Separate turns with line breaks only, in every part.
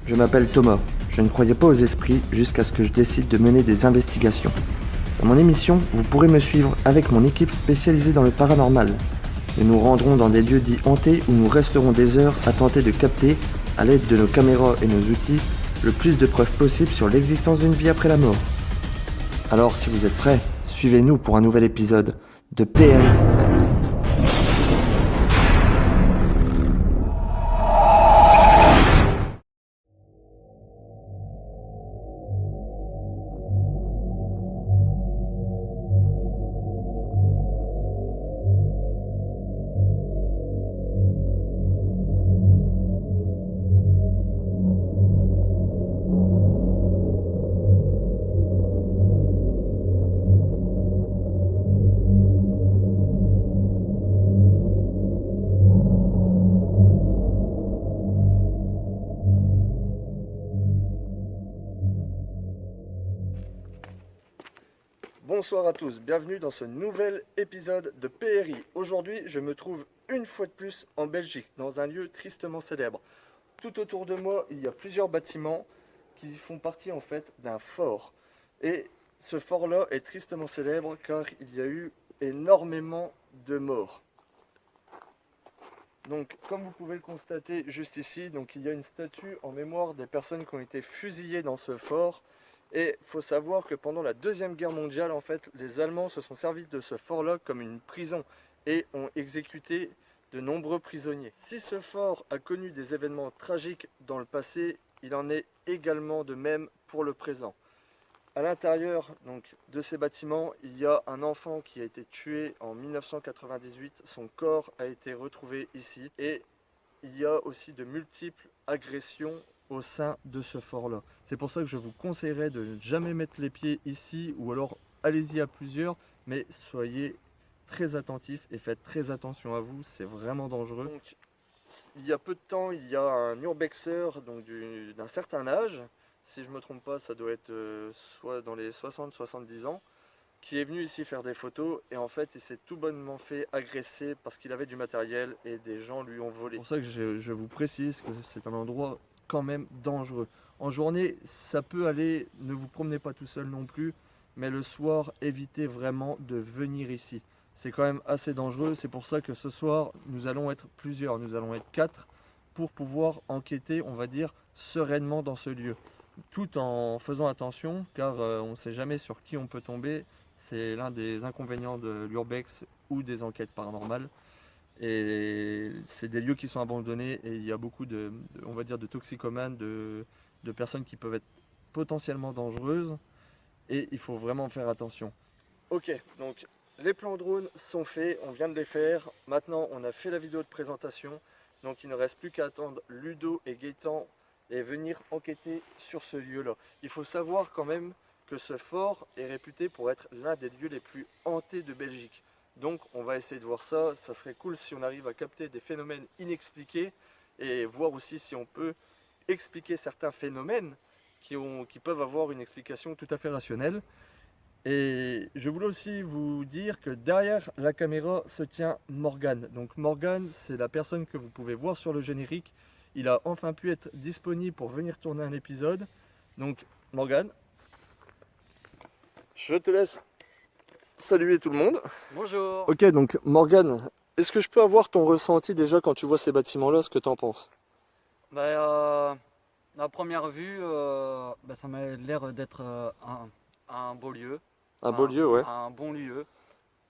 Je m'appelle Thomas. Je ne croyais pas aux esprits jusqu'à ce que je décide de mener des investigations. Dans mon émission, vous pourrez me suivre avec mon équipe spécialisée dans le paranormal. Nous nous rendrons dans des lieux dits hantés où nous resterons des heures à tenter de capter, à l'aide de nos caméras et nos outils, le plus de preuves possibles sur l'existence d'une vie après la mort. Alors si vous êtes prêts, suivez-nous pour un nouvel épisode de PRI. Bonsoir à tous, bienvenue dans ce nouvel épisode de PRI. Aujourd'hui, je me trouve une fois de plus en Belgique, dans un lieu tristement célèbre. Tout autour de moi, il y a plusieurs bâtiments qui font partie en fait d'un fort. Et ce fort-là est tristement célèbre car il y a eu énormément de morts. Donc, comme vous pouvez le constater juste ici, donc, il y a une statue en mémoire des personnes qui ont été fusillées dans ce fort. Et il faut savoir que pendant la Deuxième Guerre mondiale, en fait, les Allemands se sont servis de ce fort-là comme une prison et ont exécuté de nombreux prisonniers. Si ce fort a connu des événements tragiques dans le passé, il en est également de même pour le présent. À l'intérieur donc, de ces bâtiments, il y a un enfant qui a été tué en 1998. Son corps a été retrouvé ici. Et il y a aussi de multiples agressions au sein de ce fort-là. C'est pour ça que je vous conseillerais de ne jamais mettre les pieds ici, ou alors allez-y à plusieurs, mais soyez très attentifs et faites très attention à vous, c'est vraiment dangereux. Donc, il y a peu de temps, il y a un urbexer d'un certain âge, si je ne me trompe pas, ça doit être soit dans les 60-70 ans, qui est venu ici faire des photos et en fait il s'est tout bonnement fait agresser parce qu'il avait du matériel et des gens lui ont volé. C'est pour ça que je vous précise que c'est un endroit quand même dangereux. En journée ça peut aller, ne vous promenez pas tout seul non plus, mais le soir évitez vraiment de venir ici. C'est quand même assez dangereux, c'est pour ça que ce soir nous allons être plusieurs, nous allons être 4 pour pouvoir enquêter, on va dire, sereinement dans ce lieu. Tout en faisant attention car on ne sait jamais sur qui on peut tomber. C'est l'un des inconvénients de l'urbex ou des enquêtes paranormales. Et c'est des lieux qui sont abandonnés et il y a beaucoup on va dire, de toxicomanes, de personnes qui peuvent être potentiellement dangereuses. Et il faut vraiment faire attention. Ok, donc les plans drone sont faits, on vient de les faire. Maintenant, on a fait la vidéo de présentation. Donc il ne reste plus qu'à attendre Ludo et Gaëtan et venir enquêter sur ce lieu-là. Il faut savoir quand même que ce fort est réputé pour être l'un des lieux les plus hantés de Belgique. Donc on va essayer de voir ça, ça serait cool si on arrive à capter des phénomènes inexpliqués et voir aussi si on peut expliquer certains phénomènes qui peuvent avoir une explication tout à fait rationnelle. Et je voulais aussi vous dire que derrière la caméra se tient Morgan. Donc Morgan, c'est la personne que vous pouvez voir sur le générique. Il a enfin pu être disponible pour venir tourner un épisode. Donc Morgan, je te laisse saluer tout le monde.
Bonjour.
Ok, donc Morgan, est-ce que je peux avoir ton ressenti déjà quand tu vois ces bâtiments-là, ce que tu en penses?
À première vue, ça m'a l'air d'être un beau lieu.
Un beau lieu, ouais.
Un bon lieu.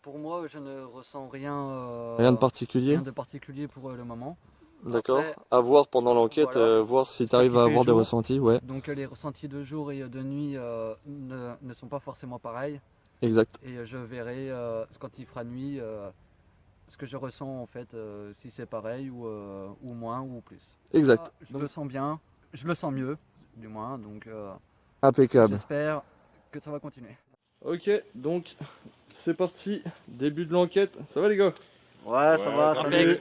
Pour moi, je ne ressens
Rien de particulier?
rien de particulier pour le moment.
D'accord.
Après,
À voir pendant l'enquête,
voilà.
voir si tu
Parce
arrives
qu'il
à
fait
avoir des
jour.
ressentis, ouais.
Donc les ressentis de jour et de nuit ne sont pas forcément pareils.
Exact.
Et je verrai quand il fera nuit ce que je ressens en fait, si c'est pareil ou moins ou plus.
Exact.
Je le sens bien, je le sens mieux du moins, donc
Impeccable.
j'espère que ça va continuer.
Ok, donc c'est parti, début de l'enquête. Ça va les gars?
Ouais, ça va, salut.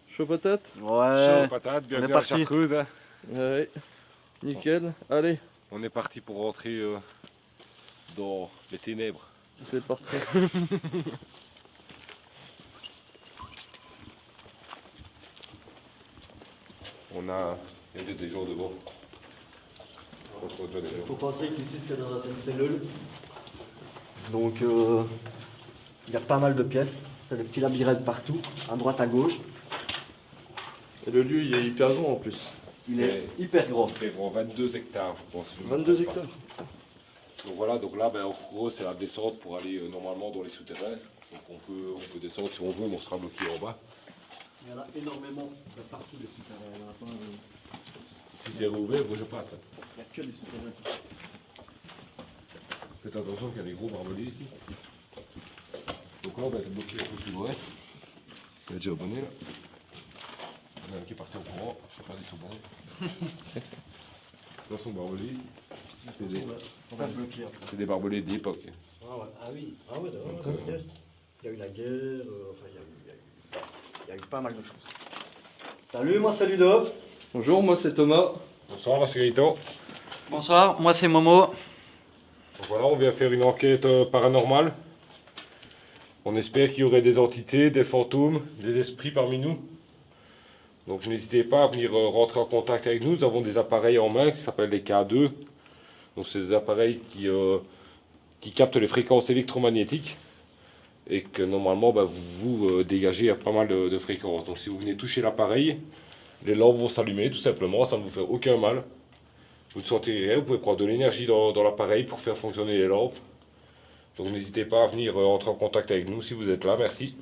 Chaud patate?
Ouais,
Chaud patate,
on
bienvenue
est
à la
parti.
chartreuse. Hein.
Ouais, nickel. Allez,
On est parti pour rentrer dans les ténèbres.
c'est parti.
Il y a des gens devant.
Il faut penser qu'ici c'était dans une cellule. Donc il y a pas mal de pièces. C'est des petits labyrinthes partout, à droite, à gauche.
Et le lieu, il est hyper grand en plus.
Il est hyper grand.
Il fait vraiment 22 hectares, je pense.
22 hectares.
Donc voilà, donc là, en gros, c'est la descente pour aller normalement dans les souterrains. Donc on peut descendre si on veut, mais on sera bloqué en bas.
Il y en a énormément de partout des souterrains. Il y en a pas,
Si c'est réouvert, moi je passe.
il n'y a que des souterrains.
Faites attention qu'il y a des gros barbelés ici. Donc là, on va être bloqué un peu plus loin. Il y a déjà abonné là. Il y en a un qui est parti au courant, je sais pas du son bon. Là, sont barbelés ici.
On va se bloquer.
C'est des barbelés d'époque.
Ah, ouais. Ah oui, d'accord.
Donc,
Il y a eu la guerre, enfin il y a eu pas mal de choses. Salut, moi c'est Ludo.
Bonjour, moi c'est Thomas.
Bonsoir, moi c'est Gaëtan.
Bonsoir, moi c'est Momo.
Donc voilà, on vient faire une enquête paranormale. On espère qu'il y aurait des entités, des fantômes, des esprits parmi nous. Donc n'hésitez pas à venir rentrer en contact avec nous. Nous avons des appareils en main qui s'appellent les K2. Donc c'est des appareils qui captent les fréquences électromagnétiques. Et que normalement vous dégagez à pas mal de fréquences. Donc si vous venez toucher l'appareil, les lampes vont s'allumer tout simplement, ça ne vous fait aucun mal. Vous ne sentirez rien, vous pouvez prendre de l'énergie dans l'appareil pour faire fonctionner les lampes. Donc n'hésitez pas à venir entrer en contact avec nous si vous êtes là, merci.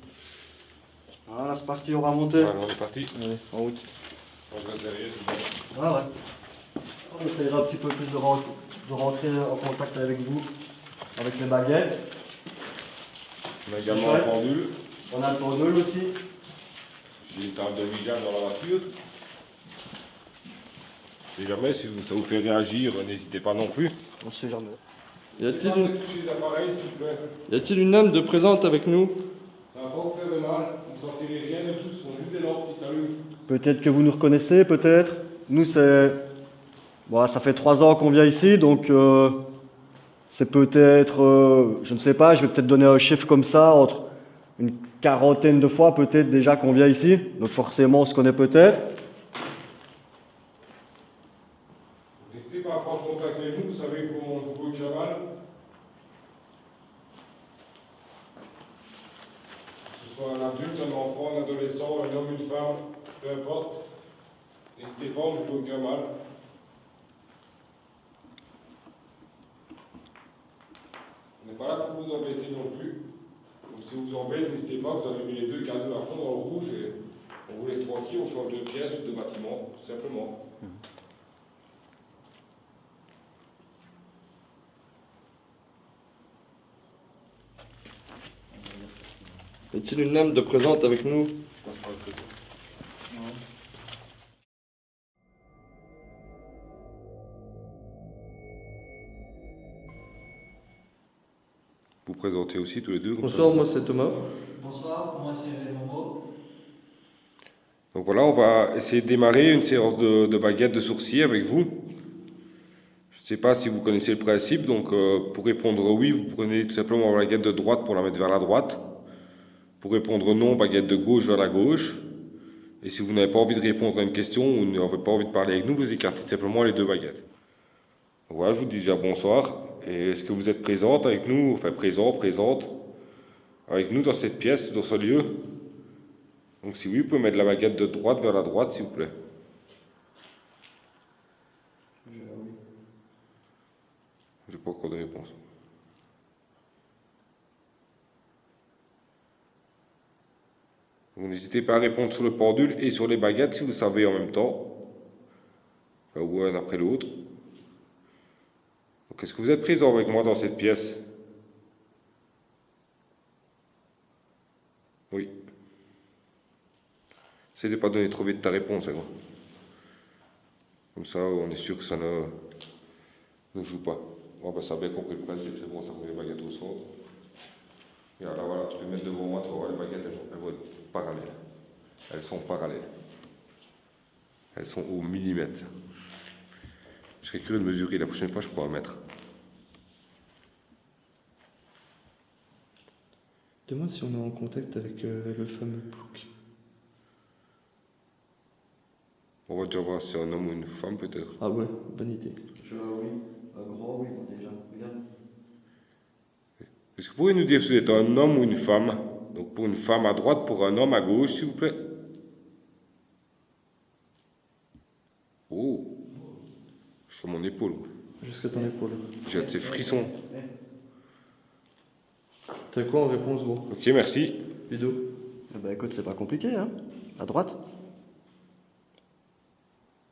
Voilà, c'est parti, on va monter.
Voilà, on est parti.
Allez, en route.
On reste derrière, c'est bon.
Ah ouais. On essaiera un petit peu plus de rentrer en contact avec vous, avec les baguettes.
On a également un pendule.
On a le pendule aussi.
J'ai une table de Ouija dans la voiture. Si jamais, si ça vous fait réagir, n'hésitez pas non plus.
On sait jamais.
Y a-t-il
Toucher
une...
les appareils, s'il vous plaît.
y a-t-il une âme de présente avec nous?
Ça va pas vous faire de mal, vous ne sentirez rien de tout, ce sont juste des lampes qui s'allument.
Peut-être que vous nous reconnaissez, peut-être. Nous, c'est... Bon, ça fait 3 ans qu'on vient ici, donc c'est peut-être... je ne sais pas, je vais peut-être donner un chiffre comme ça, entre une quarantaine de fois peut-être déjà qu'on vient ici. Donc forcément, on se connaît peut-être.
N'hésitez pas à prendre contact avec nous, vous savez comment on joue au cabal. Que ce soit un adulte, un enfant, un adolescent, un homme, une femme, peu importe. N'hésitez pas, on joue aucun mal. On n'est pas là pour vous embêter non plus. Donc si on vous embête, n'hésitez pas, vous allumez les deux K2 à fond dans le rouge et on vous laisse tranquille, on change de pièce ou de bâtiment, tout simplement.
Y a-t-il une âme de présente avec nous?
Vous présentez aussi tous les deux comme ça.
Bonsoir, moi c'est Thomas.
Bonsoir, moi c'est Momo.
Donc voilà, on va essayer de démarrer une séance de baguettes de sourcils avec vous. Je ne sais pas si vous connaissez le principe, donc pour répondre oui, vous prenez tout simplement la baguette de droite pour la mettre vers la droite. Pour répondre non, baguette de gauche vers la gauche. Et si vous n'avez pas envie de répondre à une question ou n'avez pas envie de parler avec nous, vous écartez tout simplement les deux baguettes. Donc voilà, je vous dis déjà bonsoir. Et est-ce que vous êtes présente avec nous, enfin présente, avec nous dans cette pièce, dans ce lieu? Donc si oui, vous pouvez mettre la baguette de droite vers la droite, s'il vous plaît. J'ai pas encore de réponse. Donc n'hésitez pas à répondre sur le pendule et sur les baguettes si vous savez en même temps. Enfin, ou un après l'autre. Donc est-ce que vous êtes présent avec moi dans cette pièce? Oui. Essaye de ne pas donner trop vite ta réponse. Hein. Comme ça, on est sûr que ça ne joue pas. Bon, ben, ça a bien compris le principe, c'est bon, ça met les baguettes au centre. Et alors voilà, tu peux mettre devant moi, tu vas voir les baguettes, elles vont être parallèles. Elles sont parallèles. Elles sont au millimètre. Je serais curieux de mesurer, la prochaine fois je pourrais en mettre.
Demande si on est en contact avec le fameux plouc.
On va déjà voir si c'est un homme ou une femme peut-être.
Ah ouais, bonne idée.
Oui, un gros oui, déjà. Regarde.
Est-ce que vous pouvez nous dire si vous êtes un homme ou une femme? Donc pour une femme à droite, pour un homme à gauche, s'il vous plaît. Oh, sur mon épaule.
Jusqu'à ton épaule.
J'ai de ces frissons.
T'as quoi en réponse, gros?
Ok, merci.
Ludo?
Eh ben écoute, c'est pas compliqué, hein. À droite.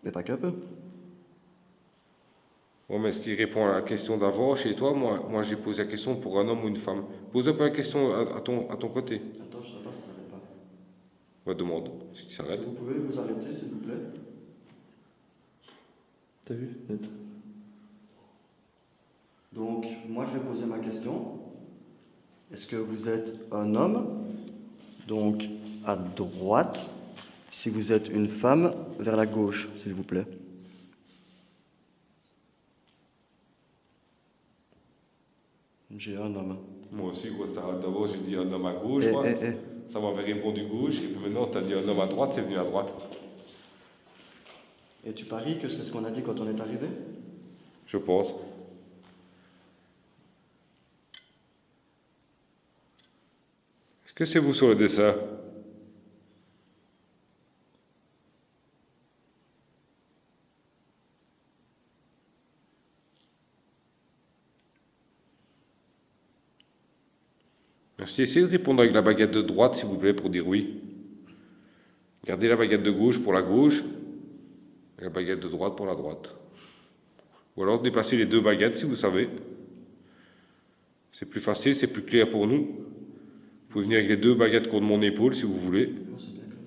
Mais pas qu'un peu.
Bon, mais est-ce qu'il répond à la question d'avant chez toi? Moi j'ai posé la question pour un homme ou une femme. Pose un peu la question à ton côté.
Attends, je sais pas si ça s'arrête pas.
On demande ce qui s'arrête.
Vous pouvez vous arrêter, s'il vous plaît?
T'as vu? Net.
Donc, moi, je vais poser ma question. Est-ce que vous êtes un homme, donc à droite, si vous êtes une femme, vers la gauche, s'il vous plaît? J'ai un homme.
Moi aussi, quoi, d'abord j'ai dit un homme à gauche,
Eh,
moi.
eh, eh.
Ça m'avait répondu gauche, et puis maintenant tu as dit un homme à droite, c'est venu à droite.
Et tu paries que c'est ce qu'on a dit quand on est arrivé?
Je pense. Est-ce que c'est vous sur le dessin? Merci. Essayez de répondre avec la baguette de droite, s'il vous plaît, pour dire oui. Gardez la baguette de gauche pour la gauche, et la baguette de droite pour la droite. Ou alors déplacez les deux baguettes, si vous savez. C'est plus facile, c'est plus clair pour nous. Vous pouvez venir avec les deux baguettes contre mon épaule, si vous voulez.
Non, c'est bien clair.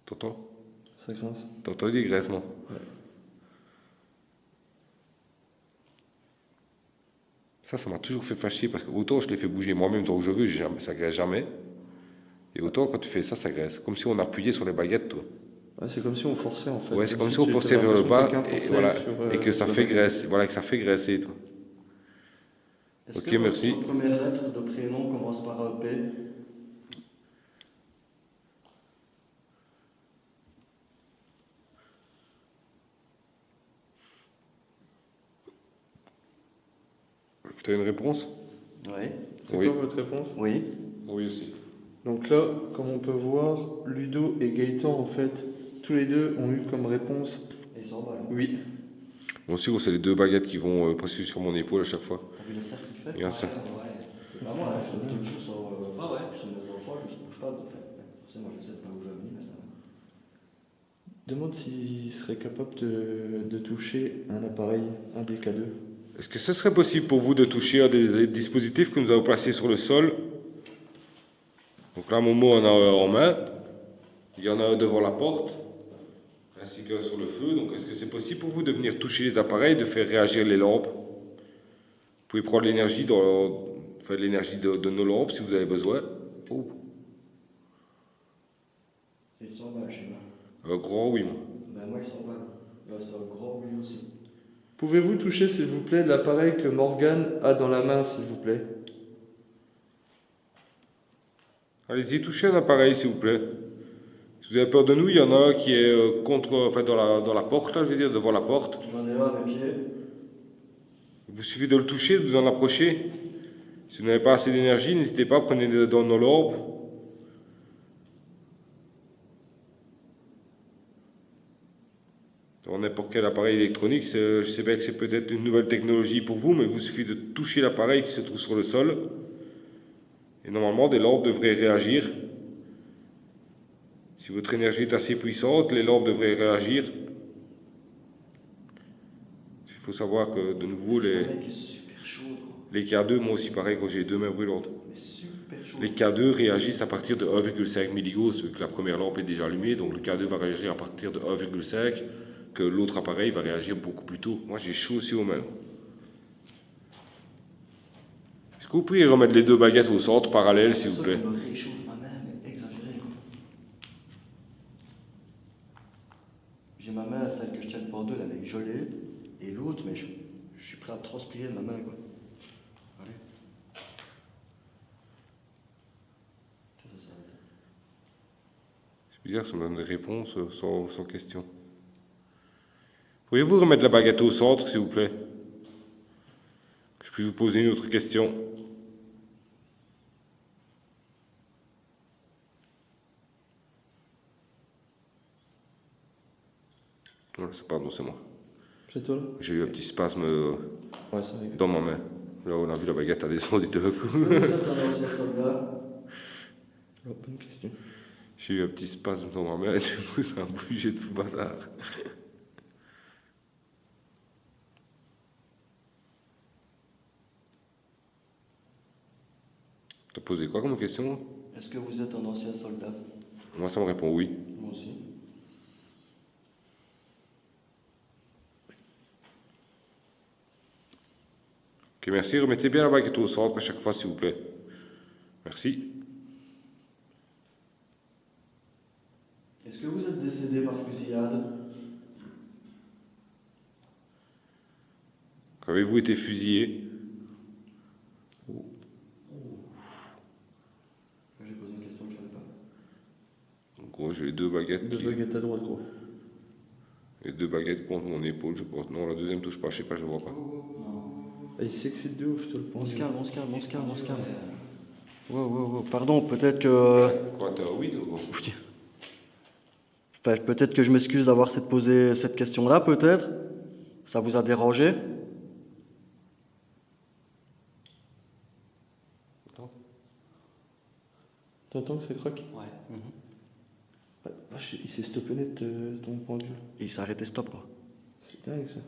T'entends?
Ça grince.
T'entends les graissements?
Ouais.
Ça m'a toujours fait fâcher parce que autant je les fais bouger moi-même tant que je veux, ça graisse jamais. Et autant quand tu fais ça, ça graisse. Comme si on appuyait sur les baguettes, toi.
Ouais, c'est comme si on forçait en fait.
Ouais, c'est comme si on forçait vers le bas et que ça fait graisser. Voilà, que ça fait graisser, toi.
Est-ce
Ok,
que
merci.
votre première lettre de prénom commence par un P?
Tu as une réponse?
Oui.
C'est
Oui.
quoi votre réponse?
Oui.
Oui aussi.
Donc là, comme on peut voir, Ludo et Gaëtan, en fait, tous les deux ont eu comme réponse
Et ils s'en vont.
oui.
Moi aussi, c'est les deux baguettes qui vont presque sur mon épaule à chaque fois.
T'as vu le cercle qu'il fait?
Regarde ça.
Bah moi, là, je me touche sur mes enfants, je ne bouge pas, en fait. Forcément, je sais pas où je vais, mais ça...
Demande s'il serait capable de toucher un appareil, un des K2.
Est-ce que ce serait possible pour vous de toucher à des dispositifs que nous avons placés sur le sol? Donc là, Momo en a un en main. Il y en a un devant la porte, ainsi qu'un sur le feu. Donc est-ce que c'est possible pour vous de venir toucher les appareils, de faire réagir les lampes? Vous pouvez prendre l'énergie de nos lampes si vous avez besoin. Oh.
Ils s'en vont chez moi.
Un grand oui.
Ben moi, ils s'en vont. Là, c'est un gros oui aussi.
Pouvez-vous toucher, s'il vous plaît, l'appareil que Morgane a dans la main, s'il vous plaît?
Allez-y, touchez un appareil, s'il vous plaît. Si vous avez peur de nous, il y en a un qui est dans la porte, là, je veux dire, devant la porte.
J'en ai un à mes pieds.
Il vous suffit de le toucher, de vous en approcher. Si vous n'avez pas assez d'énergie, n'hésitez pas, prenez dans nos lampes. Dans n'importe quel appareil électronique, je sais bien que c'est peut-être une nouvelle technologie pour vous, mais il vous suffit de toucher l'appareil qui se trouve sur le sol. Et normalement, des lampes devraient réagir. Si votre énergie est assez puissante, les lampes devraient réagir. Il faut savoir que, de nouveau,
Le mec est super chaud, quoi.
les K2, moi aussi pareil, quand j'ai les deux mains brûlantes.
Mais super chaud.
Les K2 réagissent à partir de 1,5 milligauss, vu que la première lampe est déjà allumée, donc le K2 va réagir à partir de 1,5, que l'autre appareil va réagir beaucoup plus tôt. Moi, j'ai chaud aussi aux mains. Est-ce que vous pourriez remettre les deux baguettes au centre, parallèles, s'il vous plaît?
Ça me réchauffe ma main, mais exagéré, quoi. J'ai ma main, celle que je tiens par deux, là, elle est gelée, et l'autre, mais je suis prêt à transpirer de la main, quoi. Allez.
bizarre, ça me donne des réponses sans question. Pourriez-vous remettre la baguette au centre, s'il vous plaît? Que je puisse vous poser une autre question. Voilà, pardon, c'est moi.
C'est toi là?
J'ai eu un petit spasme
Ouais, ça arrive.
dans ma main. Là, on a vu la baguette a descendu d'un coup.
Vous êtes un ancien soldat.
Oh, bonne question.
J'ai eu un petit spasme dans ma main et du coup, ça a bougé de sous bazar. T'as posé quoi comme question?
Est-ce que vous êtes un ancien soldat?
Moi, ça me répond oui.
Moi aussi.
Ok, merci. Remettez bien la baguette au centre à chaque fois, s'il vous plaît. Merci.
Est-ce que vous êtes décédé par fusillade?
Qu'avez-vous été fusillé?
J'ai posé une question qu'il ne fallait pas.
En gros, j'ai les deux baguettes.
Deux baguettes à droite, gros.
Les deux baguettes contre mon épaule, je pense. Non, la deuxième touche pas, je sais pas, je vois pas.
Ah, il s'excite de ouf, toi, le
On se
pendule.
calme, on se calme, on se calme, on se calme. Wow. Pardon, peut-être que...
Quoi, t'as un oui ou quoi?
Enfin, peut-être que je m'excuse d'avoir posé cette question-là, peut-être. Ça vous a dérangé?
T'entends que ça craque?
Ouais.
Ouais, vache, il s'est stoppé net ton pendule.
Et il s'est arrêté stop, quoi.
C'est dingue ça.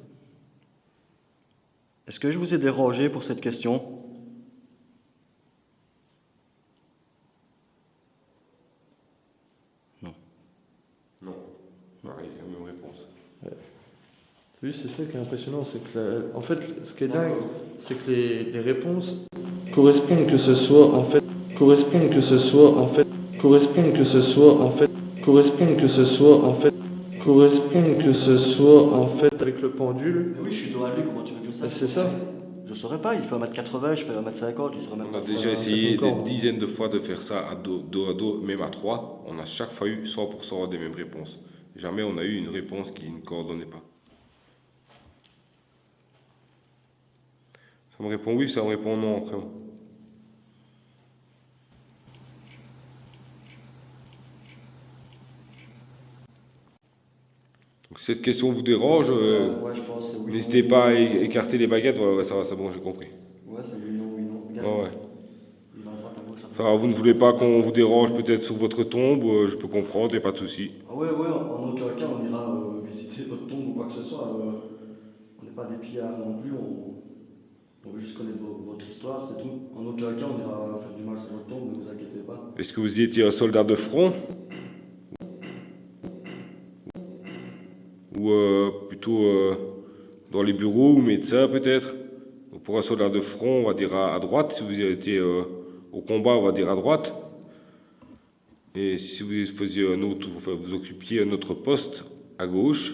Est-ce que je vous ai dérangé pour cette question?
Non. Pareil, la même réponse.
T'as vu, c'est ça qui est impressionnant, c'est que en fait, ce qui est dingue, c'est que les réponses correspondent que ce soit en fait, correspondent que ce soit en fait, correspondent que ce soit en fait, correspondent que ce soit en fait, correspondent que ce soit en fait avec le pendule.
Oui, je suis dos à lui, comment tu veux que je sache?
C'est ça.
Je saurais pas, il fait 1m80, je fais 1m50, je saurais même
On
pas.
a déjà
c'est
essayé
ton
des
corps.
dizaines de fois de faire ça à dos à dos, même à trois. On a chaque fois eu 100% des mêmes réponses. Jamais on a eu une réponse qui ne coordonnait pas. Ça me répond oui, ça me répond non après. Donc, si cette question vous dérange,
Ouais, je pense que c'est oui.
n'hésitez pas à écarter les baguettes. Ouais, ça va, c'est bon, j'ai compris.
Ouais, c'est oui, non, oui, non. Regarde,
Ouais.
il va à droite, à gauche.
Ça va, vous ne voulez pas qu'on vous dérange peut-être sur votre tombe, je peux comprendre, il n'y a pas de souci.
Ah ouais, en aucun cas on ira visiter votre tombe ou quoi que ce soit. On n'est pas des pillards non plus, on veut juste connaître votre histoire, c'est tout. En aucun cas on ira faire du mal sur votre tombe, ne vous inquiétez pas.
Est-ce que vous étiez un soldat de front? Ou plutôt dans les bureaux ou médecin peut-être? Donc, pour un soldat de front, on va dire à droite. Si vous étiez au combat, on va dire à droite. Et si vous faisiez un autre, enfin, vous occupiez un autre poste à gauche.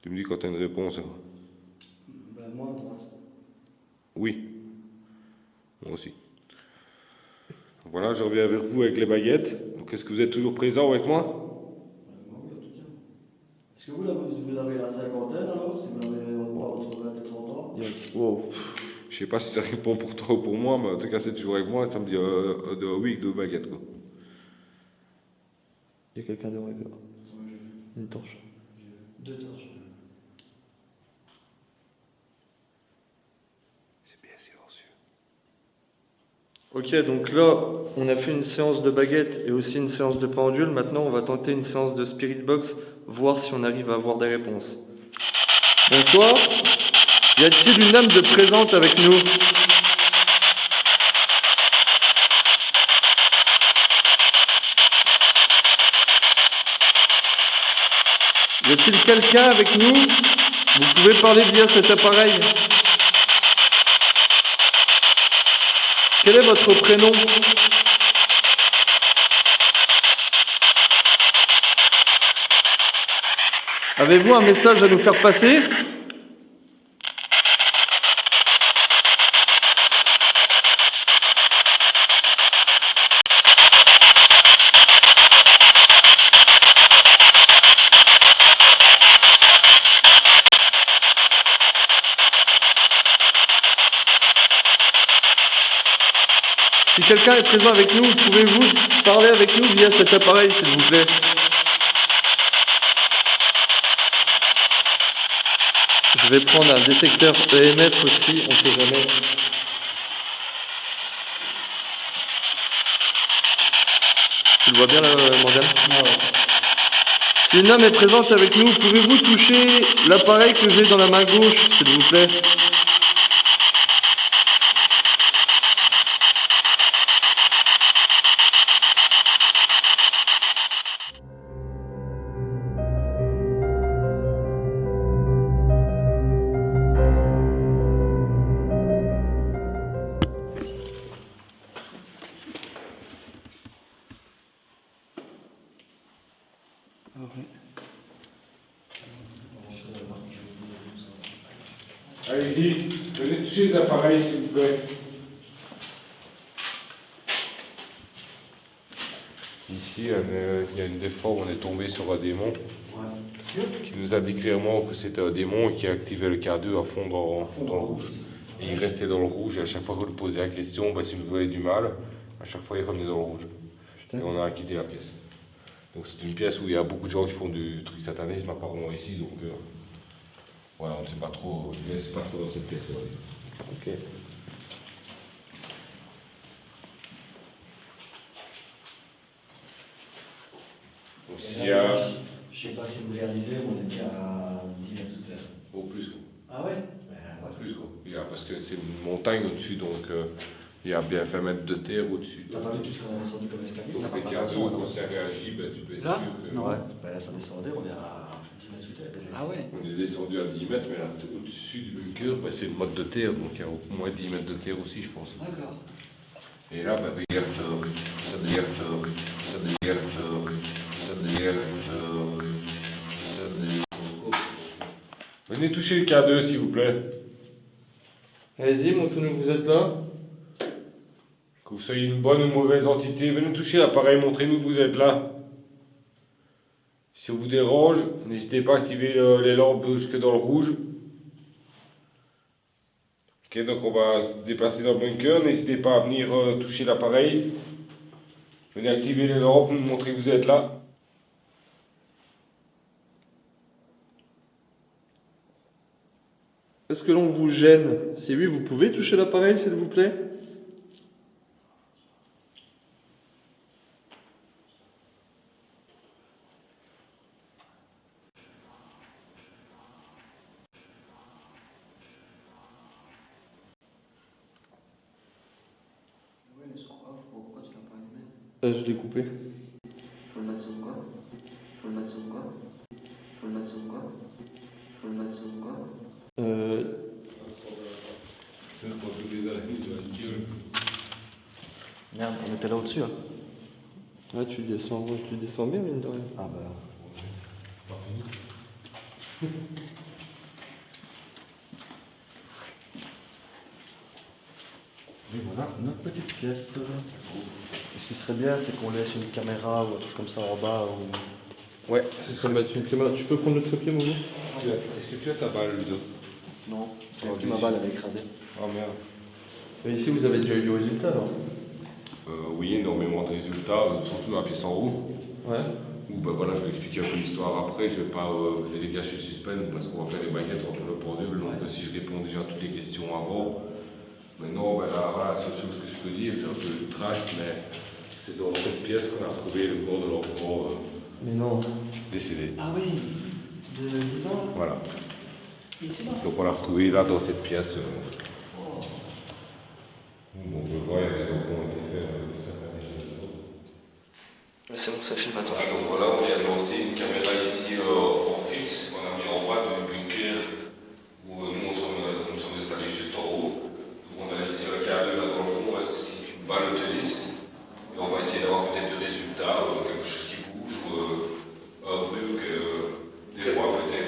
Tu me dis quand tu as une réponse. Hein.
Ben moi à droite.
Oui, moi aussi. Voilà, je reviens vers vous avec les baguettes. Donc, est-ce que vous êtes toujours présent avec moi?
Moi oui en tout cas. Est-ce que vous, là, vous avez la cinquantaine alors, si vous avez entre 20 et 30 ans?
Wow.
Je sais pas si ça répond pour toi ou pour moi, mais en tout cas, c'est toujours avec moi. Ça me dit oui, deux baguettes. Quoi.
Il y a quelqu'un derrière là. Une torche.
2 torches.
C'est bien silencieux.
Ok, donc là, on a fait une séance de baguette et aussi une séance de pendule. Maintenant, on va tenter une séance de spirit box, voir si on arrive à avoir des réponses. Bonsoir. Y a-t-il une âme de présente avec nous? Y a-t-il quelqu'un avec nous? Vous pouvez parler via cet appareil. Quel est votre prénom?
Avez-vous un message à nous faire passer? Si quelqu'un est présent avec nous, pouvez-vous parler avec nous via cet appareil, s'il vous plaît? Je vais prendre un détecteur EMF aussi, on sait jamais. Tu le vois bien là, Morgane? Si une âme est présente avec nous, pouvez-vous toucher l'appareil que j'ai dans la main gauche, s'il vous plaît?
Allez-y, venez toucher les appareils s'il vous plaît. Ici, il y a une des fois où on est tombé sur un démon qui nous a dit clairement que c'était un démon qui activait le K2 à fond dans le rouge. Et il restait dans le rouge et à chaque fois qu'on lui posait la question, bah, s'il nous voulait du mal, à chaque fois il revenait dans le rouge. Et on a quitté la pièce. Donc c'est une pièce où il y a beaucoup de gens qui font du truc satanisme apparemment ici, donc voilà, on ne sait pas trop, je ne laisse pas trop dans cette pièce.
Ok.
Donc s'il y a...
Je sais pas si vous réalisez, on était à 10 mètres sous terre.
Au plus quoi.
Ah ouais?
Au plus quoi. Il y a, parce que c'est une montagne au-dessus, donc il y a bien 20 mètres de terre au-dessus.
T'as pas vu tout ce qu'on a descendu comme escalier?
Donc les cas quand ça réagit, ben, tu peux être
Là?
sûr que...
Ouais, bah, ça descendait, on est à 10 mètres sous terre.
Ah ouais?
On est descendu à 10 mètres, mais là, au-dessus du bunker, ben, c'est le mode de terre, donc il y a au moins 10 mètres de terre aussi, je pense.
D'accord.
Et là, ben, regarde, ça devient, ça devient, ça devient, Venez toucher le K2, s'il vous plaît.
Allez-y, montrez-nous que vous êtes là.
Que vous soyez une bonne ou une mauvaise entité, venez toucher l'appareil, montrez-nous que vous êtes là. Si on vous dérange, n'hésitez pas à activer les lampes jusque dans le rouge. Ok, donc on va se déplacer dans le bunker, n'hésitez pas à venir toucher l'appareil. Venez activer les lampes, nous montrer que vous êtes là.
Est-ce que l'on vous gêne? Si oui, vous pouvez toucher l'appareil, s'il vous plaît?
Pourquoi tu l'as pas allumé?
Je l'ai coupé.
Faut le mettre sur quoi? Faut le mettre sur quoi? Faut le mettre sur quoi? Faut le mettre sur quoi?
Merde, on était là au-dessus. Hein.
Ouais, tu descends bien, mine de rien.
Ah bah. Et voilà, notre petite pièce. Ce qui serait bien, c'est qu'on laisse une caméra ou un truc comme ça en bas. Ou...
Ouais,
Ça va mettre une caméra. Tu peux prendre le trépied, Momo?
Est-ce que tu as ta balle, Ludo?
Non,
Oh,
ma balle elle est écrasée.
Oh merde.
Mais ici, vous avez déjà eu du résultat, alors?
Oui, énormément de résultats, surtout dans la pièce en haut.
Ouais.
Où ben voilà, je vais expliquer un peu l'histoire après, je vais pas je vais dégager le suspense parce qu'on va faire les baguettes, on va faire le pendule, donc si je réponds déjà à toutes les questions avant. Maintenant, ben là, voilà, la seule chose que je peux dire, c'est un peu trash, mais c'est dans cette pièce qu'on a retrouvé le corps de l'enfant
Mais non.
décédé.
Ah oui, de 10 ans?
Voilà.
Ici là?
Donc on l'a retrouvé là dans cette pièce.
Oh.
Où on peut voir, il y a des gens qui ont été faits.
C'est bon, ça filme, attends.
Ah, donc voilà, on vient de lancer une caméra ici en fixe qu'on a mis en bas du bunker où nous on sommes installés juste en haut. Donc on a laissé un câble là dans le fond, là, c'est une balle tennis. Et on va essayer d'avoir peut-être du résultat, quelque chose qui bouge, ou un bruit, des voix peut-être.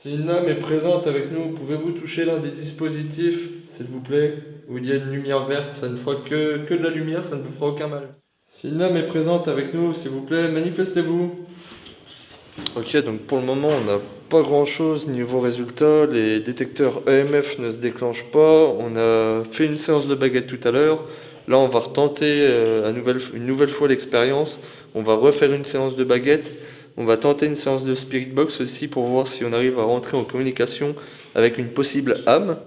Si une lame est présente avec nous, pouvez-vous toucher l'un des dispositifs, s'il vous plaît, où il y a une lumière verte, ça ne fera que de la lumière, ça ne vous fera aucun mal. Si une lame est présente avec nous, s'il vous plaît, manifestez-vous.
Ok, donc pour le moment, on n'a pas grand-chose niveau résultat. Les détecteurs EMF ne se déclenchent pas. On a fait une séance de baguette tout à l'heure. Là, on va retenter une nouvelle fois l'expérience. On va refaire une séance de baguette. On va tenter une séance de Spirit Box aussi pour voir si on arrive à rentrer en communication avec une possible âme.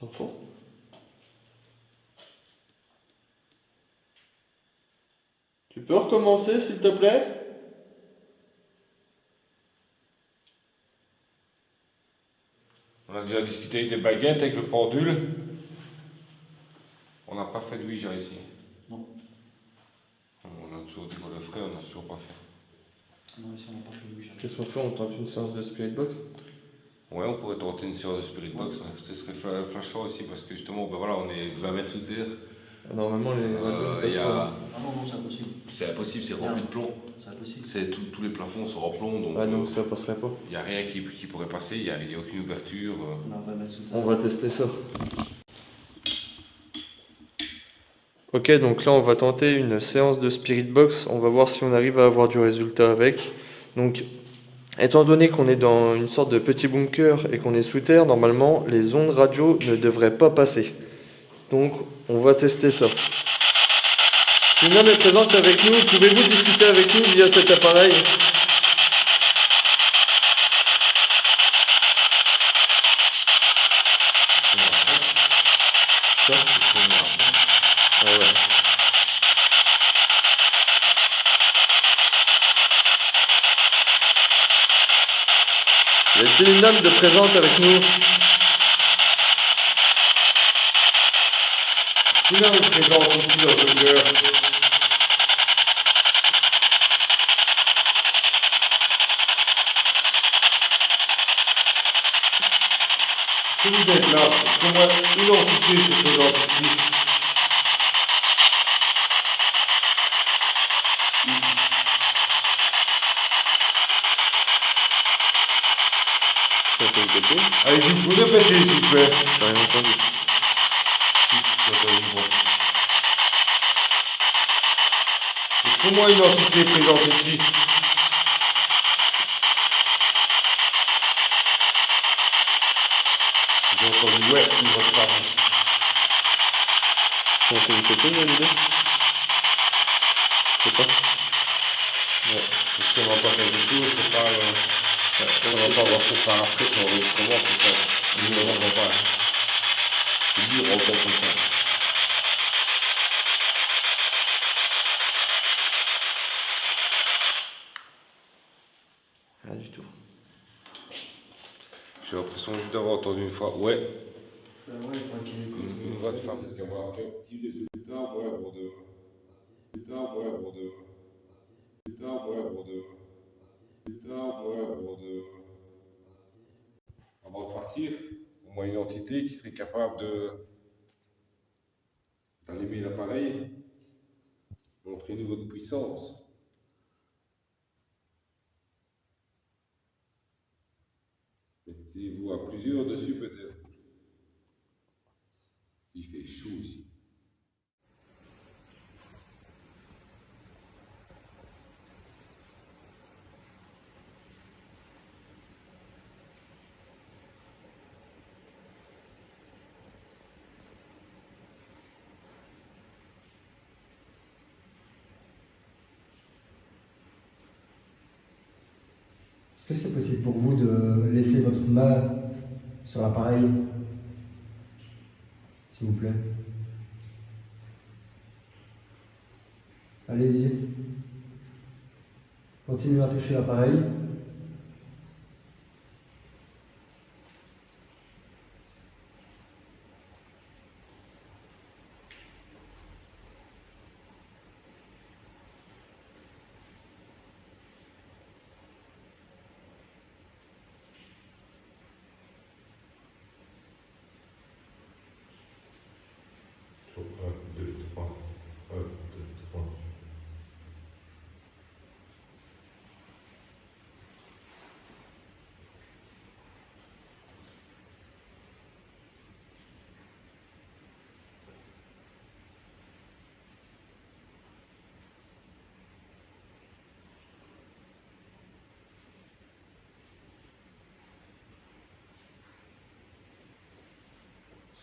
L'enfant. Tu peux recommencer, s'il te plaît?
On a déjà discuté avec des baguettes, avec le pendule. On n'a pas fait de Ouija ici.
Non.
On a toujours dit qu'on le ferait, on n'a toujours pas fait.
Non, ici on n'a pas fait le Ouija.
Qu'est-ce qu'on fait? On tente une séance de Spirit Box?
Ouais, on pourrait tenter une séance de Spirit Box, ouais. Ce serait flashant aussi parce que justement, ben voilà, on est 20 mètres sous terre.
Normalement, les radios ne passent pas.
Ah non, c'est impossible.
C'est impossible, c'est rempli de plomb.
C'est impossible.
Tous les plafonds sont en plomb, donc
Ah donc ça passerait pas.
il n'y a rien qui pourrait passer, il n'y a aucune ouverture.
On va mettre sous
On va tester ça.
Ok, donc là on va tenter une séance de Spirit Box, on va voir si on arrive à avoir du résultat avec. Donc, étant donné qu'on est dans une sorte de petit bunker et qu'on est sous terre, normalement les ondes radio ne devraient pas passer. Donc, on va tester ça. Si une âme est présente avec nous, pouvez-vous discuter avec nous via cet appareil? Ah ouais. Y a-t-il une âme de présente avec nous?
Une âme est présente ici dans le bunker. Si vous êtes là, pour moi, une entité se présente ici. Allez-y, vous répétez s'il vous plaît.
J'ai rien entendu.
Est-ce pour moi une entité présente ici? J'ai entendu ouais, une votre femme.
J'ai entendu copine, l'idée? Je sais pas.
Ouais. Donc, si on entend quelque chose, c'est pas. On va pas avoir peut-être par après son enregistrement, peut-être. Mais on n'entend pas. C'est dur à entendre comme ça.
Rien du tout.
J'ai l'impression juste d'avoir entendu une fois. Ouais.
Ouais, il faudrait qu'il y ait
Une voix de femme. Est-ce qu'elle va avoir un petit résultat, ouais, pour de. Résultat, ouais, pour de. Résultat, ouais, pour de. Résultat, ouais, pour de. Avant de partir, au moins une entité qui serait capable de. D'allumer l'appareil, montrer une votre puissance. Mettez-vous à plusieurs dessus peut-être. Il fait chaud ici.
Est-ce que c'est possible pour vous de laisser votre main sur l'appareil, s'il vous plaît? Allez-y. Continuez à toucher l'appareil.
1, 2, 3. 1, 2, 3.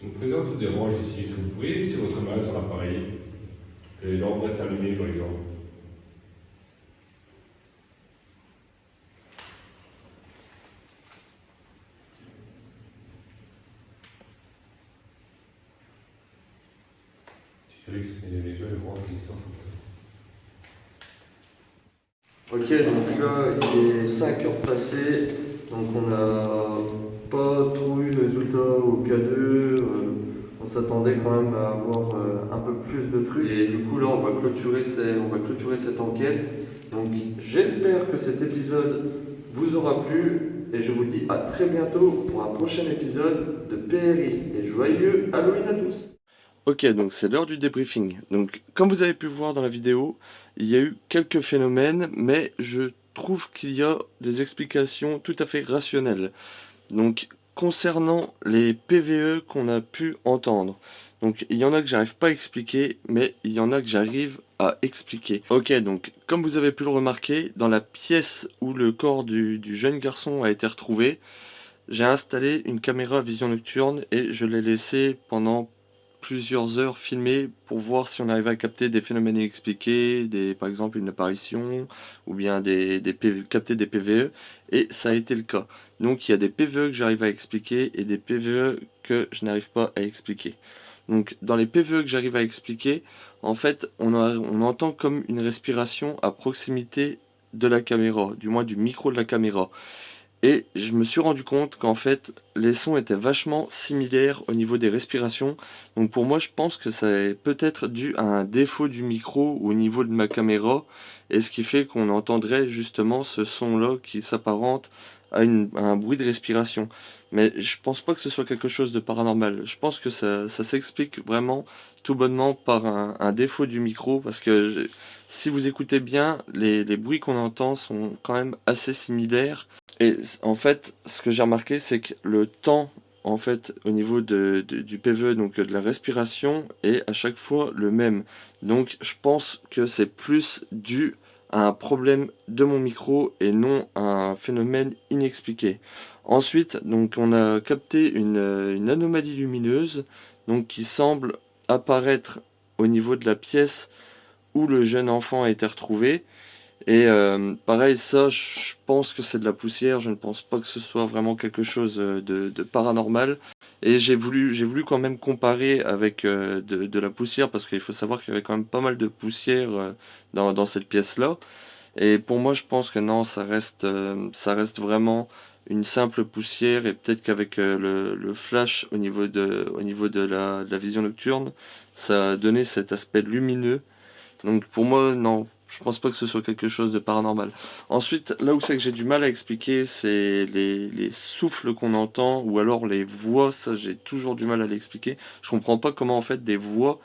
Si une présence vous dérange ici, est-ce que vous pouvez laisser votre main sur l'appareil et les lampes restent allumées par exemple. Les gens ils rentrent, ils sortent.
Ok, donc là il est 5 heures passées, donc on n'a pas trop eu de résultats au K2, on s'attendait quand même à avoir un peu plus de trucs. Et du coup là on va clôturer cette enquête. Donc j'espère que cet épisode vous aura plu et je vous dis à très bientôt pour un prochain épisode de PRI. Et joyeux Halloween à tous!
Ok, donc c'est l'heure du débriefing. Donc, comme vous avez pu voir dans la vidéo, il y a eu quelques phénomènes, mais je trouve qu'il y a des explications tout à fait rationnelles. Donc, concernant les PVE qu'on a pu entendre, donc il y en a que j'arrive pas à expliquer, mais il y en a que j'arrive à expliquer. Ok, donc comme vous avez pu le remarquer, dans la pièce où le corps du jeune garçon a été retrouvé, j'ai installé une caméra à vision nocturne et je l'ai laissé pendant plusieurs heures filmer pour voir si on arrivait à capter des phénomènes inexpliqués, par exemple une apparition, ou bien capter des PVE, et ça a été le cas. Donc il y a des PVE que j'arrive à expliquer et des PVE que je n'arrive pas à expliquer. Donc dans les PVE que j'arrive à expliquer, en fait on entend comme une respiration à proximité de la caméra, du moins du micro de la caméra. Et je me suis rendu compte qu'en fait, les sons étaient vachement similaires au niveau des respirations. Donc pour moi, je pense que ça est peut-être dû à un défaut du micro au niveau de ma caméra. Et ce qui fait qu'on entendrait justement ce son-là qui s'apparente à un bruit de respiration. Mais je pense pas que ce soit quelque chose de paranormal. Je pense que ça s'explique vraiment tout bonnement par un défaut du micro. Parce que si vous écoutez bien, les bruits qu'on entend sont quand même assez similaires. Et en fait, ce que j'ai remarqué, c'est que le temps, en fait, au niveau du PVE, donc de la respiration, est à chaque fois le même. Donc, je pense que c'est plus dû à un problème de mon micro et non à un phénomène inexpliqué. Ensuite, donc, on a capté une anomalie lumineuse, donc qui semble apparaître au niveau de la pièce où le jeune enfant a été retrouvé. Et pareil, ça, je pense que c'est de la poussière. Je ne pense pas que ce soit vraiment quelque chose de paranormal. Et j'ai voulu quand même comparer avec de la poussière parce qu'il faut savoir qu'il y avait quand même pas mal de poussière dans cette pièce-là. Et pour moi, je pense que non, ça reste vraiment une simple poussière. Et peut-être qu'avec le flash au niveau de la vision nocturne, ça a donné cet aspect lumineux. Donc pour moi, non, je pense pas que ce soit quelque chose de paranormal. Ensuite, là où c'est que j'ai du mal à expliquer, c'est les souffles qu'on entend, ou alors les voix, ça j'ai toujours du mal à l'expliquer. Je comprends pas comment en fait des voix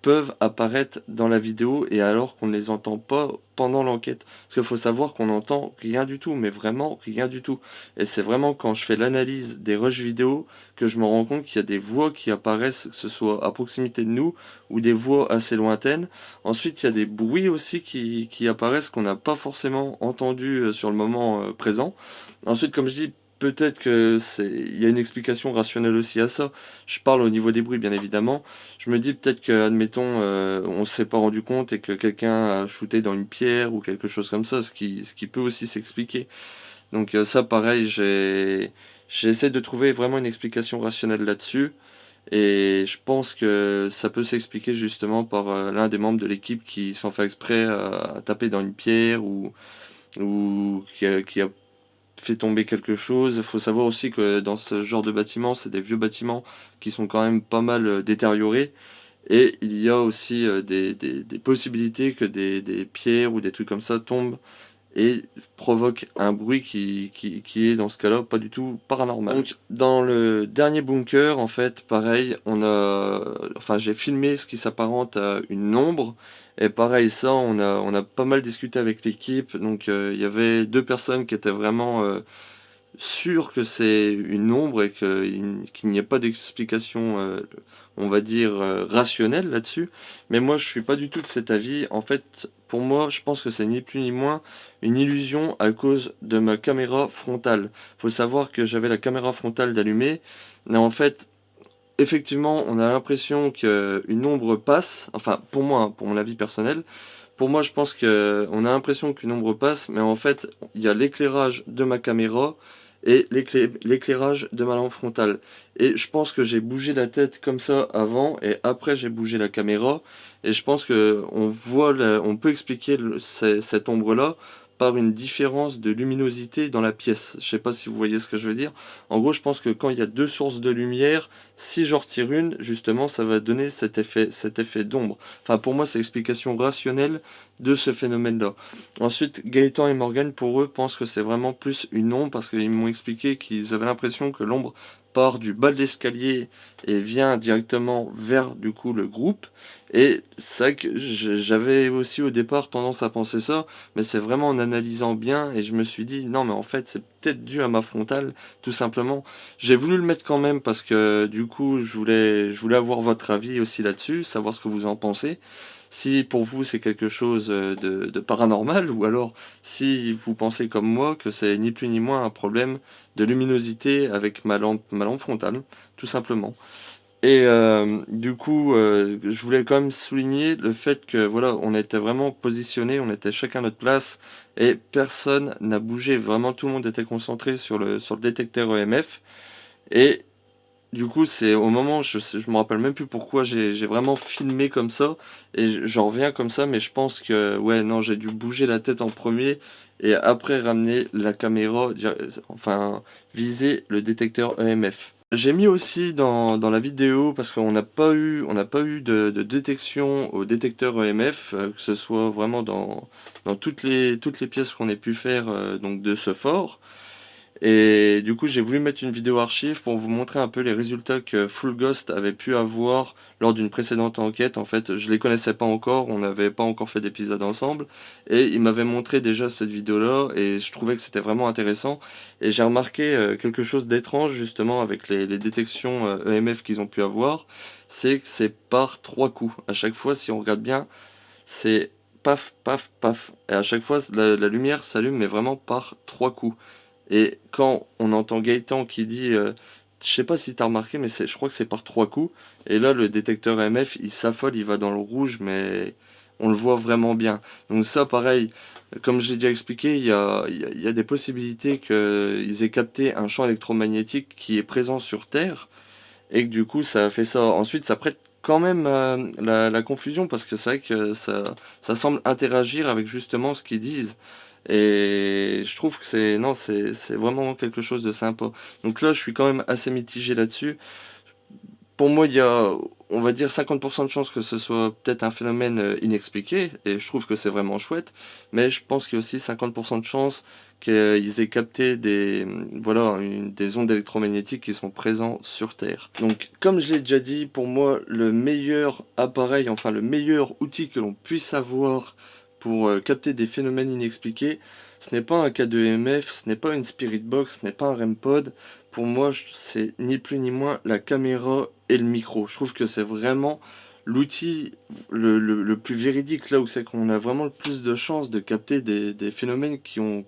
peuvent apparaître dans la vidéo et alors qu'on ne les entend pas pendant l'enquête. Parce qu'il faut savoir qu'on n'entend rien du tout, mais vraiment rien du tout. Et c'est vraiment quand je fais l'analyse des rushs vidéo que je me rends compte qu'il y a des voix qui apparaissent, que ce soit à proximité de nous ou des voix assez lointaines. Ensuite, il y a des bruits aussi qui apparaissent qu'on n'a pas forcément entendu sur le moment présent. Ensuite, comme je dis, peut-être il y a une explication rationnelle aussi à ça. Je parle au niveau des bruits, bien évidemment. Je me dis peut-être que, admettons, on s'est pas rendu compte et que quelqu'un a shooté dans une pierre ou quelque chose comme ça, ce qui peut aussi s'expliquer. Donc ça, pareil, j'essaie de trouver vraiment une explication rationnelle là-dessus. Et je pense que ça peut s'expliquer justement par l'un des membres de l'équipe qui s'en fait exprès à taper dans une pierre ou qui a fait tomber quelque chose. Il faut savoir aussi que dans ce genre de bâtiment, c'est des vieux bâtiments qui sont quand même pas mal détériorés. Et il y a aussi des possibilités que des pierres ou des trucs comme ça tombent et provoque un bruit qui est dans ce cas-là pas du tout paranormal. Donc dans le dernier bunker, en fait, pareil, j'ai filmé ce qui s'apparente à une ombre. Et pareil, ça, on a pas mal discuté avec l'équipe. Donc il y avait 2 personnes qui étaient vraiment sûres que c'est une ombre et qu'il n'y a pas d'explication, on va dire, rationnelle là-dessus. Mais moi, je suis pas du tout de cet avis. En fait, pour moi, je pense que c'est ni plus ni moins une illusion à cause de ma caméra frontale. Faut savoir que j'avais la caméra frontale d'allumée. Mais en fait, effectivement, on a l'impression qu'une ombre passe. Enfin, pour moi, hein, pour mon avis personnel. Pour moi, je pense qu'on a l'impression qu'une ombre passe, mais en fait, il y a l'éclairage de ma caméra et l'éclairage de ma lampe frontale. Et je pense que j'ai bougé la tête comme ça avant, et après j'ai bougé la caméra. Et je pense que on peut expliquer cette ombre-là par une différence de luminosité dans la pièce. Je sais pas si vous voyez ce que je veux dire. En gros, je pense que quand il y a 2 sources de lumière, si j'en retire une, justement, ça va donner cet effet d'ombre. Enfin, pour moi, c'est l'explication rationnelle de ce phénomène-là. Ensuite, Gaëtan et Morgan, pour eux, pensent que c'est vraiment plus une ombre, parce qu'ils m'ont expliqué qu'ils avaient l'impression que l'ombre part du bas de l'escalier et vient directement vers, du coup, le groupe. Et c'est vrai que j'avais aussi au départ tendance à penser ça, mais c'est vraiment en analysant bien, et je me suis dit, non mais en fait c'est peut-être dû à ma frontale, tout simplement. J'ai voulu le mettre quand même parce que du coup je voulais avoir votre avis aussi là-dessus, savoir ce que vous en pensez. Si pour vous c'est quelque chose de paranormal, ou alors si vous pensez comme moi que c'est ni plus ni moins un problème de luminosité avec ma lampe frontale, tout simplement. Et du coup, je voulais quand même souligner le fait que voilà, on était vraiment positionnés, on était chacun à notre place et personne n'a bougé. Vraiment, tout le monde était concentré sur le détecteur EMF. Et du coup, c'est au moment, je me rappelle même plus pourquoi j'ai vraiment filmé comme ça et j'en reviens comme ça, mais je pense que ouais, non, j'ai dû bouger la tête en premier et après ramener la caméra, enfin viser le détecteur EMF. J'ai mis aussi dans la vidéo, parce qu'on n'a pas eu de détection au détecteur EMF, que ce soit vraiment dans toutes les pièces qu'on ait pu faire donc de ce fort. Et du coup, j'ai voulu mettre une vidéo archive pour vous montrer un peu les résultats que Full Ghost avait pu avoir lors d'une précédente enquête. En fait, je les connaissais pas encore, on n'avait pas encore fait d'épisode ensemble. Et il m'avait montré déjà cette vidéo-là, et je trouvais que c'était vraiment intéressant. Et j'ai remarqué quelque chose d'étrange, justement, avec les détections EMF qu'ils ont pu avoir. C'est que c'est par 3 coups. À chaque fois, si on regarde bien, c'est paf, paf, paf. Et à chaque fois, la lumière s'allume, mais vraiment par 3 coups. Et quand on entend Gaëtan qui dit, je sais pas si t'as remarqué, mais je crois que c'est par 3 coups. Et là, le détecteur EMF, il s'affole, il va dans le rouge, mais on le voit vraiment bien. Donc ça, pareil, comme j'ai déjà expliqué, il y a des possibilités qu'ils aient capté un champ électromagnétique qui est présent sur Terre, et que du coup, ça a fait ça. Ensuite, ça prête quand même la confusion, parce que c'est vrai que ça semble interagir avec justement ce qu'ils disent. Et je trouve que c'est vraiment quelque chose de sympa. Donc là, je suis quand même assez mitigé là-dessus. Pour moi, il y a, on va dire, 50% de chances que ce soit peut-être un phénomène inexpliqué, et je trouve que c'est vraiment chouette. Mais je pense qu'il y a aussi 50% de chances qu'ils aient capté des ondes électromagnétiques qui sont présentes sur Terre. Donc, comme je l'ai déjà dit, pour moi, le meilleur appareil, enfin le meilleur outil que l'on puisse avoir pour capter des phénomènes inexpliqués, ce n'est pas un K2MF, ce n'est pas une Spirit Box, ce n'est pas un REM pod. Pour moi, c'est ni plus ni moins la caméra et le micro. Je trouve que c'est vraiment l'outil le plus véridique, là où c'est qu'on a vraiment le plus de chances de capter des phénomènes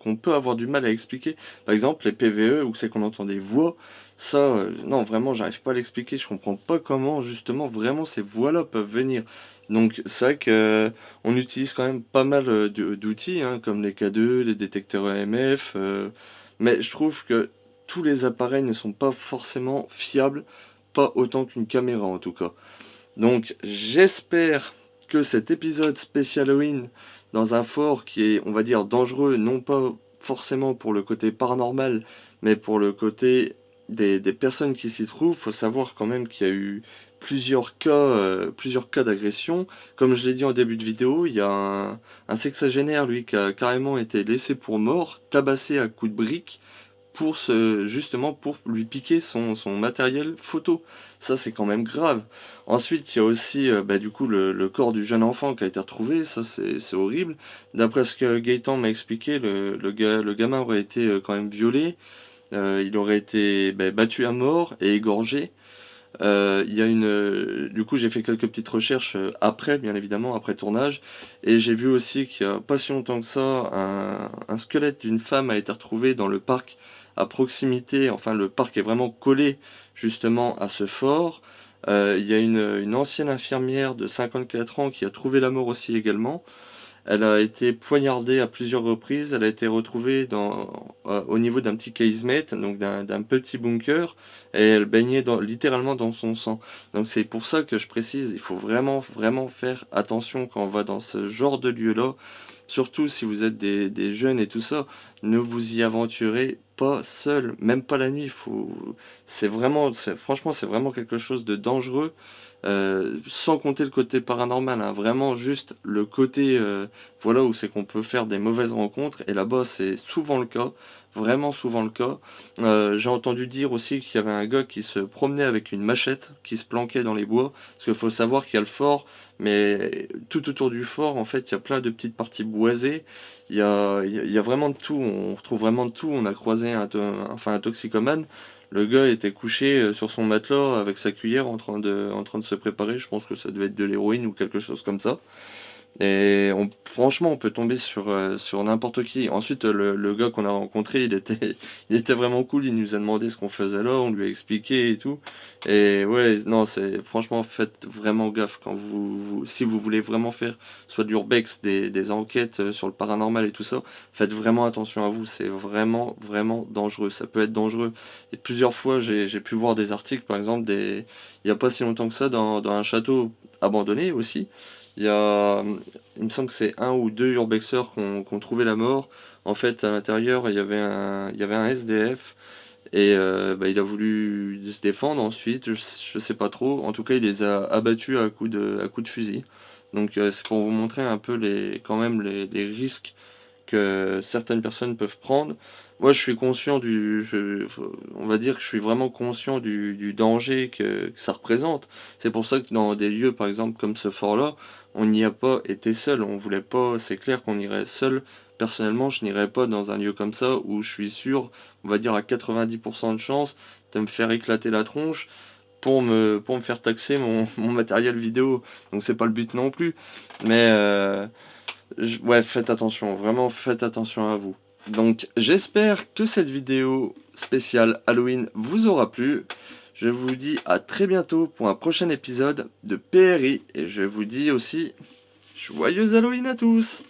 qu'on peut avoir du mal à expliquer. Par exemple, les PVE, où c'est qu'on entend des voix, ça, non, vraiment, j'arrive pas à l'expliquer. Je comprends pas comment, justement, vraiment, ces voix-là peuvent venir. Donc, c'est vrai que on utilise quand même pas mal d'outils, hein, comme les K2, les détecteurs EMF, mais je trouve que tous les appareils ne sont pas forcément fiables, pas autant qu'une caméra en tout cas. Donc j'espère que cet épisode spécial Halloween dans un fort qui est, on va dire, dangereux, non pas forcément pour le côté paranormal, mais pour le côté des personnes qui s'y trouvent. Faut savoir quand même qu'il y a eu plusieurs cas d'agression. Comme je l'ai dit en début de vidéo, il y a un sexagénaire, lui, qui a carrément été laissé pour mort, tabassé à coups de briques, justement pour lui piquer son matériel photo. Ça, c'est quand même grave. Ensuite, il y a aussi du coup le corps du jeune enfant qui a été retrouvé. Ça, c'est horrible. D'après ce que Gaëtan m'a expliqué, le gamin aurait été quand même violé. Il aurait été battu à mort et égorgé. Du coup, j'ai fait quelques petites recherches après, bien évidemment, après tournage, et j'ai vu aussi qu'il n'y a pas si longtemps que ça, un squelette d'une femme a été retrouvé dans le parc à proximité. Enfin, le parc est vraiment collé justement à ce fort. Il y a une ancienne infirmière de 54 ans qui a trouvé la mort aussi également. Elle a été poignardée à plusieurs reprises. Elle a été retrouvée au niveau d'un petit casemate, donc d'un petit bunker, et elle baignait littéralement dans son sang. Donc c'est pour ça que je précise, il faut vraiment, vraiment faire attention quand on va dans ce genre de lieu-là. Surtout si vous êtes des jeunes et tout ça, ne vous y aventurez pas seul, même pas la nuit. Franchement, c'est vraiment quelque chose de dangereux. Sans compter le côté paranormal, hein, vraiment juste le côté voilà où c'est qu'on peut faire des mauvaises rencontres, et là-bas c'est souvent le cas, vraiment souvent le cas. J'ai entendu dire aussi qu'il y avait un gars qui se promenait avec une machette, qui se planquait dans les bois, parce qu'il faut savoir qu'il y a le fort, mais tout autour du fort en fait il y a plein de petites parties boisées. Il y a vraiment de tout, on retrouve vraiment de tout. On a croisé un toxicomane. Le gars était couché sur son matelas avec sa cuillère en train de se préparer. Je pense que ça devait être de l'héroïne ou quelque chose comme ça. Et franchement, on peut tomber sur n'importe qui. Ensuite, le gars qu'on a rencontré, il était vraiment cool. Il nous a demandé ce qu'on faisait là, on lui a expliqué et tout. Et ouais, non, franchement, faites vraiment gaffe quand si vous voulez vraiment faire soit de l'urbex, des enquêtes sur le paranormal et tout ça, faites vraiment attention à vous. C'est vraiment, vraiment dangereux. Ça peut être dangereux. Et plusieurs fois, j'ai pu voir des articles, par exemple, il n'y a pas si longtemps que ça, dans un château abandonné aussi. Il me semble que c'est un ou deux urbexeurs qui ont trouvé la mort. En fait, à l'intérieur, il y avait un SDF, et il a voulu se défendre ensuite. Je sais pas trop. En tout cas, il les a abattus à coups de fusil. Donc, c'est pour vous montrer un peu quand même les risques que certaines personnes peuvent prendre. Moi, je suis conscient on va dire que je suis vraiment conscient du danger que ça représente. C'est pour ça que dans des lieux, par exemple, comme ce fort-là, on n'y a pas été seul. On voulait pas, c'est clair qu'on irait seul. Personnellement, je n'irais pas dans un lieu comme ça où je suis sûr, on va dire à 90% de chance de me faire éclater la tronche pour me faire taxer mon matériel vidéo. Donc c'est pas le but non plus. Mais ouais, faites attention, vraiment faites attention à vous. Donc j'espère que cette vidéo spéciale Halloween vous aura plu. Je vous dis à très bientôt pour un prochain épisode de PRI. Et je vous dis aussi joyeux Halloween à tous!